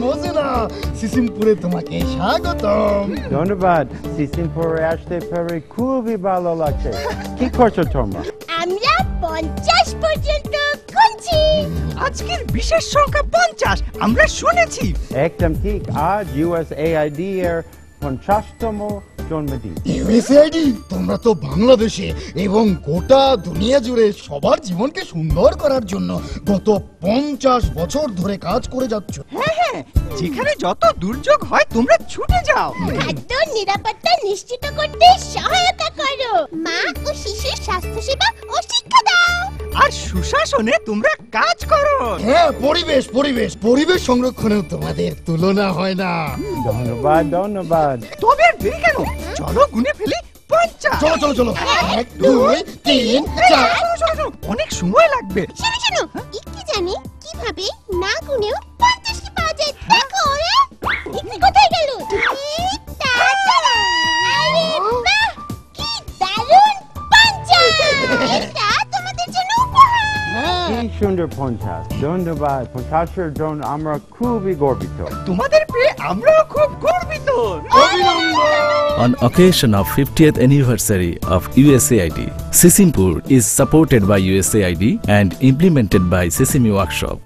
মজুরা সিসিমপুরে তোমাকে স্বাগতম। ধন্যবাদ, সিসিমপুরে আসতে পেরে খুবই ভালো লাগছে। কি করছো তোমরা? আমরা 50 পর্যন্ত গুনছি। আজকের বিশেষ সংখ্যা 50 আমরা শুনেছি। একদম ঠিক, আজ USAID এর 50তম জন্মদিন। ইউএসএআইডি, তোমরা তো বাংলাদেশে এবং গোটা দুনিয়া জুড়ে সবার জীবনকে সুন্দর করার জন্য গত 50 বছর ধরে কাজ করে যাচ্ছ। হ্যাঁ, যেখানে যত দুর্যোগ হয় তোমরা ছুটে যাও। খাদ্য নিরাপত্তা নিশ্চিত করতে সহায়তা করো। মা ও শিশুর স্বাস্থ্য সেবা ও শিক্ষা দাও। আর সুশাসনে তোমরা কাজ করো। হ্যাঁ, পরিবেশ সংরক্ষণেও তোমাদের তুলনা হয় না। ধন্যবাদ ধন্যবাদ। তবে আর দেরি কেন, চলো গুনে ফেলি 50। চলো 1 2 3 4। চলো, অনেক সময় লাগবে। শোনো, একটু জানি কিভাবে না গুনেও 50 কি পাওয়া যায়। দেখো ওরে, একটু কোথায় গেল? আরে বাহ, কি দারুণ 50! এটা তোমাদের জন্য উপহার। কি সুন্দর 50। ধন্যবাদ, 50-এর জন্য আমরা খুবই গর্বিত। তোমাদের পেয়ে আমরাও খুব গর্বিত। On occasion of 50th anniversary of USAID, Sisimpur is supported by USAID and implemented by Sesame Workshop.